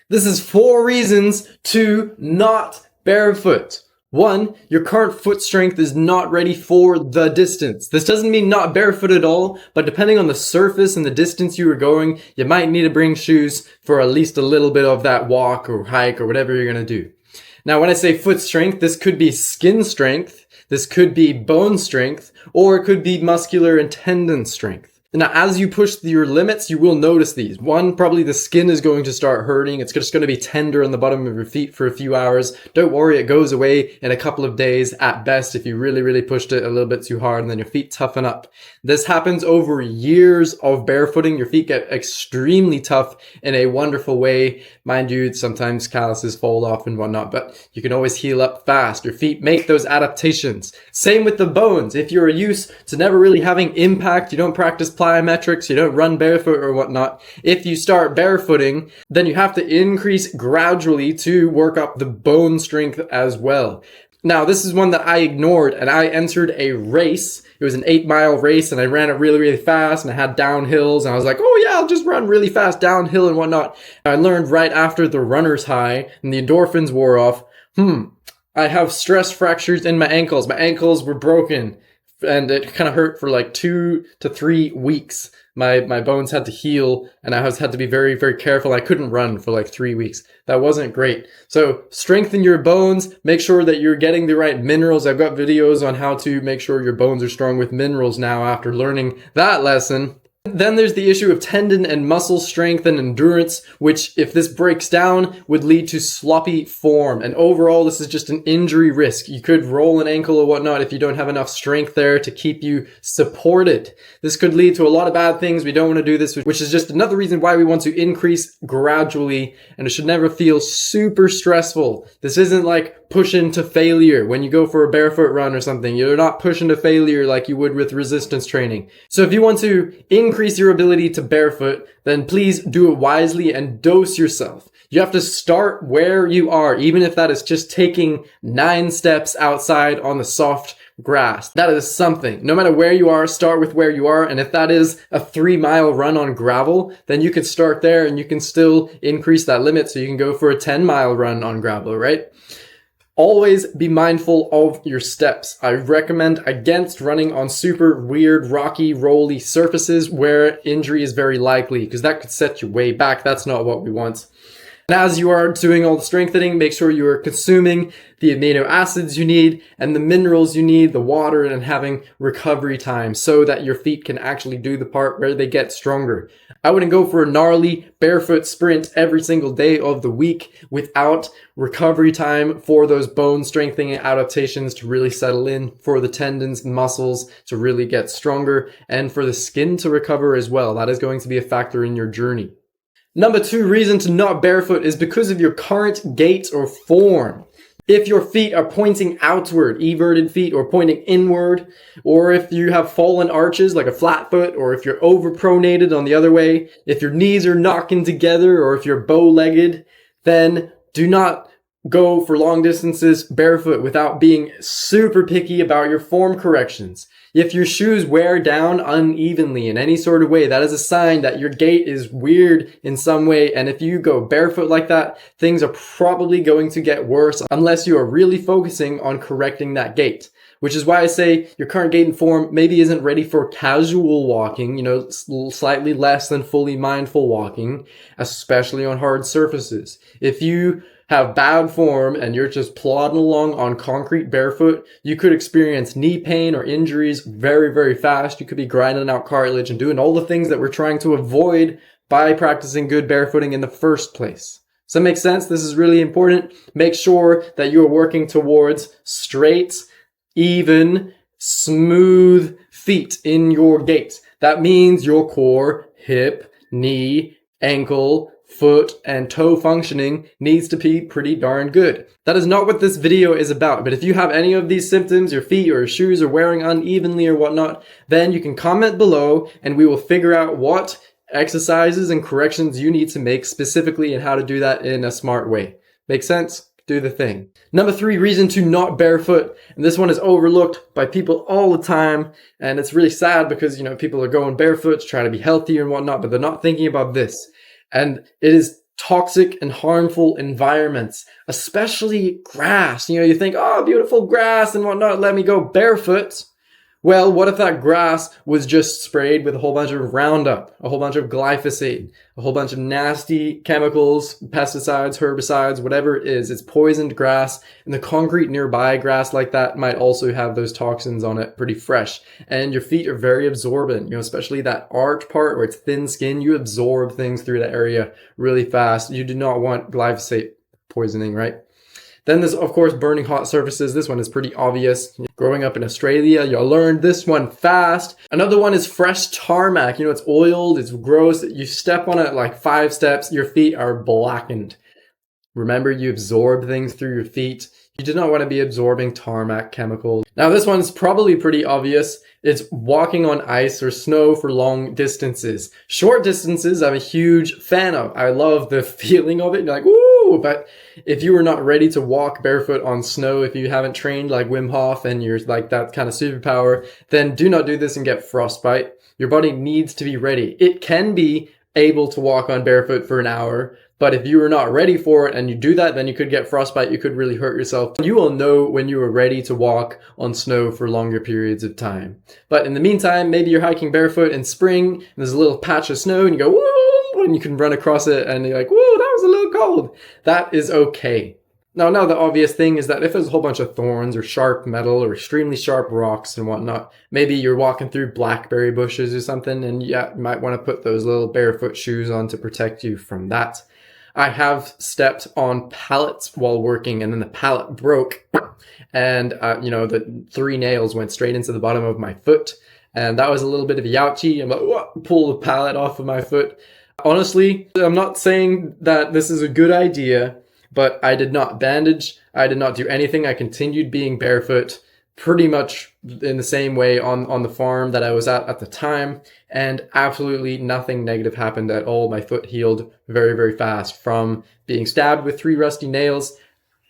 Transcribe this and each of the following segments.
This is 4 reasons to not barefoot. 1, your current foot strength is not ready for the distance. This doesn't mean not barefoot at all, but depending on the surface and the distance you are going, you might need to bring shoes for at least a little bit of that walk or hike or whatever you're going to do. Now, when I say foot strength, this could be skin strength, this could be bone strength, or it could be muscular and tendon strength. Now, as you push your limits, you will notice these. 1, probably the skin is going to start hurting. It's just going to be tender on the bottom of your feet for a few hours. Don't worry, it goes away in a couple of days at best if you really pushed it a little bit too hard, and then your feet toughen up. This happens over years of barefooting. Your feet get extremely tough in a wonderful way. Mind you, sometimes calluses fall off and whatnot, but you can always heal up fast. Your feet make those adaptations. Same with the bones. If you're used to never really having impact, you don't practice plyometrics, you don't run barefoot or whatnot. If you start barefooting, then you have to increase gradually to work up the bone strength as well. Now, this is one that I ignored, and I entered a race. It was an 8-mile race, and I ran it really fast, and I had downhills, and I was like, oh yeah, I'll just run really fast downhill and whatnot. I learned right after the runner's high and the endorphins wore off, I have stress fractures in my ankles. My ankles were broken, and it kind of hurt for like 2 to 3 weeks. My bones had to heal, and I had to be very careful. I couldn't run for like 3 weeks. That wasn't great. So strengthen your bones. Make sure that you're getting the right minerals. I've got videos on how to make sure your bones are strong with minerals now after learning that lesson. Then there's the issue of tendon and muscle strength and endurance, which, if this breaks down, would lead to sloppy form. And overall, this is just an injury risk. You could roll an ankle or whatnot if you don't have enough strength there to keep you supported. This could lead to a lot of bad things. We don't want to do this, which is just another reason why we want to increase gradually, and it should never feel super stressful. This isn't like pushing to failure when you go for a barefoot run or something. You're not pushing to failure like you would with resistance training. So if you want to increase your ability to barefoot, then please do it wisely and dose yourself. You have to start where you are, even if that is just taking 9 steps outside on the soft grass. That is something. No matter where you are, start with where you are. And if that is a 3-mile run on gravel, then you could start there and you can still increase that limit so you can go for a 10-mile run on gravel, right? Always be mindful of your steps. I recommend against running on super weird, rocky, rolly surfaces where injury is very likely, because that could set you way back. That's not what we want. And as you are doing all the strengthening, make sure you are consuming the amino acids you need and the minerals you need, the water, and having recovery time so that your feet can actually do the part where they get stronger. I wouldn't go for a gnarly barefoot sprint every single day of the week without recovery time for those bone strengthening adaptations to really settle in, for the tendons and muscles to really get stronger, and for the skin to recover as well. That is going to be a factor in your journey. Number 2 reason to not barefoot is because of your current gait or form. If your feet are pointing outward, everted feet, or pointing inward, or if you have fallen arches like a flat foot, or if you're overpronated on the other way, if your knees are knocking together, or if you're bow-legged, then do not go for long distances barefoot without being super picky about your form corrections. If your shoes wear down unevenly in any sort of way, that is a sign that your gait is weird in some way. And if you go barefoot like that, things are probably going to get worse unless you are really focusing on correcting that gait. Which is why I say your current gait and form maybe isn't ready for casual walking, slightly less than fully mindful walking, especially on hard surfaces. If you have bad form and you're just plodding along on concrete barefoot, you could experience knee pain or injuries very fast. You could be grinding out cartilage and doing all the things that we're trying to avoid by practicing good barefooting in the first place. Does that make sense? This is really important. Make sure that you're working towards straight, even, smooth feet in your gait. That means your core, hip, knee, ankle, foot, and toe functioning needs to be pretty darn good. That is not what this video is about, but if you have any of these symptoms, your feet or your shoes are wearing unevenly or whatnot, then you can comment below and we will figure out what exercises and corrections you need to make specifically and how to do that in a smart way. Make sense? Do the thing. Number 3 reason to not barefoot, and this one is overlooked by people all the time, and it's really sad because, people are going barefoot to try to be healthy and whatnot, but they're not thinking about this. And it is toxic and harmful environments, especially grass. You think, oh, beautiful grass and whatnot, let me go barefoot. Well, what if that grass was just sprayed with a whole bunch of Roundup, a whole bunch of glyphosate, a whole bunch of nasty chemicals, pesticides, herbicides, whatever it is. It's poisoned grass, and the concrete nearby grass like that might also have those toxins on it pretty fresh. And your feet are very absorbent, especially that arch part where it's thin skin. You absorb things through that area really fast. You do not want glyphosate poisoning, right? Then there's, of course, burning hot surfaces. This one is pretty obvious. Growing up in Australia, you learned this one fast. Another one is fresh tarmac. It's oiled, it's gross. You step on it like 5 steps, your feet are blackened. Remember, you absorb things through your feet. You do not want to be absorbing tarmac chemicals. Now, this one's probably pretty obvious. It's walking on ice or snow for long distances. Short distances, I'm a huge fan of. I love the feeling of it. You're like, woo! But if you are not ready to walk barefoot on snow, if you haven't trained like Wim Hof and you're like that kind of superpower, then do not do this and get frostbite. Your body needs to be ready. It can be able to walk on barefoot for an hour, but if you are not ready for it and you do that, then you could get frostbite. You could really hurt yourself. You will know when you are ready to walk on snow for longer periods of time. But in the meantime, maybe you're hiking barefoot in spring and there's a little patch of snow and you go, woo, and you can run across it and you're like, woo, that was a little cold. That is okay. Now the obvious thing is that if there's a whole bunch of thorns or sharp metal or extremely sharp rocks and whatnot, maybe you're walking through blackberry bushes or something, and you might want to put those little barefoot shoes on to protect you from that. I have stepped on pallets while working, and then the pallet broke, and the 3 nails went straight into the bottom of my foot, and that was a little bit of a ouchie. I'm like, pull the pallet off of my foot. Honestly, I'm not saying that this is a good idea, but I did not bandage. I did not do anything. I continued being barefoot pretty much in the same way on the farm that I was at the time. And absolutely nothing negative happened at all. My foot healed very, very fast from being stabbed with 3 rusty nails.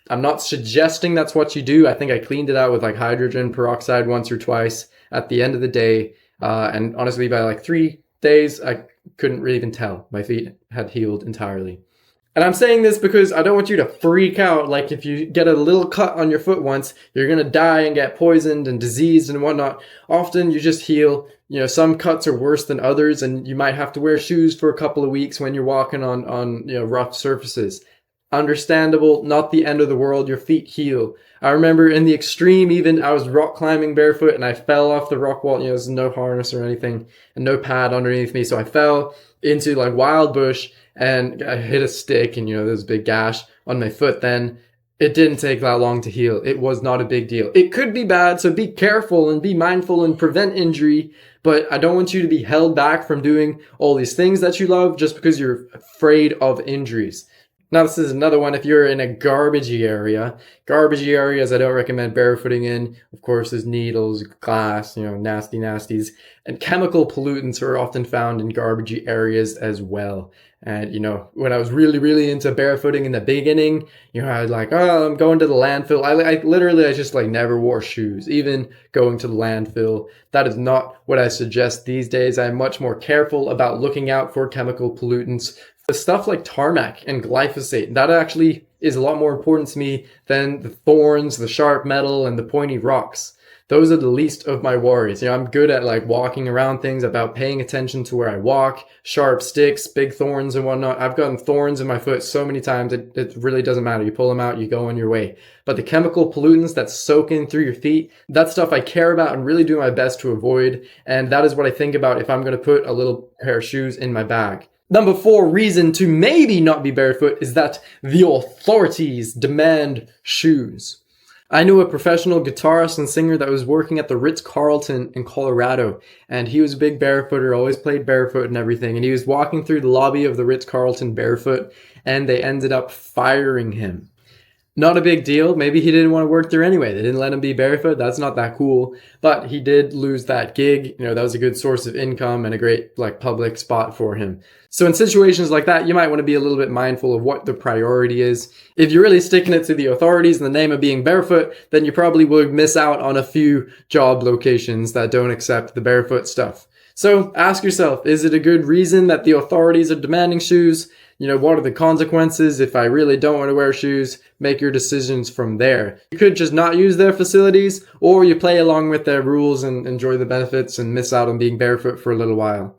I'm not suggesting that's what you do. I think I cleaned it out with like hydrogen peroxide once or twice at the end of the day. And honestly, by like 3 days, I couldn't really even tell. My feet had healed entirely. And I'm saying this because I don't want you to freak out. Like if you get a little cut on your foot once, you're going to die and get poisoned and diseased and whatnot. Often you just heal. Some cuts are worse than others, and you might have to wear shoes for a couple of weeks when you're walking on rough surfaces. Understandable, not the end of the world. Your feet heal. I remember in the extreme, even I was rock climbing barefoot and I fell off the rock wall. There's no harness or anything and no pad underneath me. So I fell into like wild bush and I hit a stick and there's a big gash on my foot. Then it didn't take that long to heal. It was not a big deal. It could be bad, so be careful and be mindful and prevent injury. But I don't want you to be held back from doing all these things that you love just because you're afraid of injuries. Now, this is another one. If you're in a garbagey areas I don't recommend barefooting in. Of course, there's needles, glass, nasty nasties. And chemical pollutants are often found in garbagey areas as well. And, when I was really, really into barefooting in the beginning, I was like, oh, I'm going to the landfill. I just never wore shoes, even going to the landfill. That is not what I suggest these days. I'm much more careful about looking out for chemical pollutants. The stuff like tarmac and glyphosate, that actually is a lot more important to me than the thorns, the sharp metal, and the pointy rocks. Those are the least of my worries. I'm good at walking around things, about paying attention to where I walk, sharp sticks, big thorns and whatnot. I've gotten thorns in my foot so many times, it really doesn't matter. You pull them out, you go on your way. But the chemical pollutants that soak in through your feet, that's stuff I care about and really do my best to avoid. And that is what I think about if I'm going to put a little pair of shoes in my bag. Number 4 reason to maybe not be barefoot is that the authorities demand shoes. I knew a professional guitarist and singer that was working at the Ritz-Carlton in Colorado, and he was a big barefooter, always played barefoot and everything, and he was walking through the lobby of the Ritz-Carlton barefoot, and they ended up firing him. Not a big deal. Maybe he didn't want to work there anyway. They didn't let him be barefoot. That's not that cool. But he did lose that gig. That was a good source of income and a great public spot for him. So in situations like that, you might want to be a little bit mindful of what the priority is. If you're really sticking it to the authorities in the name of being barefoot, then you probably would miss out on a few job locations that don't accept the barefoot stuff. So ask yourself, is it a good reason that the authorities are demanding shoes? what are the consequences if I really don't want to wear shoes? Make your decisions from there. You could just not use their facilities, or you play along with their rules and enjoy the benefits and miss out on being barefoot for a little while.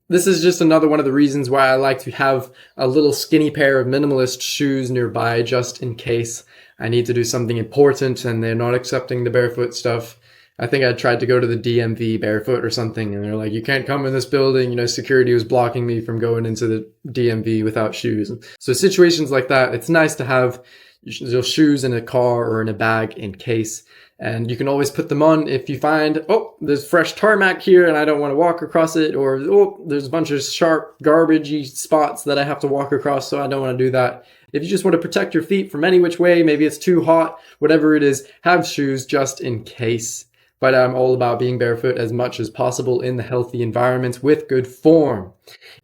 This is just another one of the reasons why I like to have a little skinny pair of minimalist shoes nearby, just in case I need to do something important and they're not accepting the barefoot stuff. I think I tried to go to the DMV barefoot or something, and they're like, you can't come in this building. Security was blocking me from going into the DMV without shoes. So situations like that, it's nice to have your shoes in a car or in a bag in case. And you can always put them on if you find, oh, there's fresh tarmac here and I don't want to walk across it, or, oh, there's a bunch of sharp, garbagey spots that I have to walk across, so I don't want to do that. If you just want to protect your feet from any which way, maybe it's too hot, whatever it is, have shoes just in case. But I'm all about being barefoot as much as possible in the healthy environment with good form.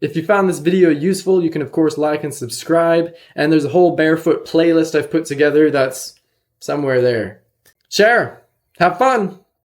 If you found this video useful, you can of course like and subscribe, and there's a whole barefoot playlist I've put together that's somewhere there. Share! Have fun!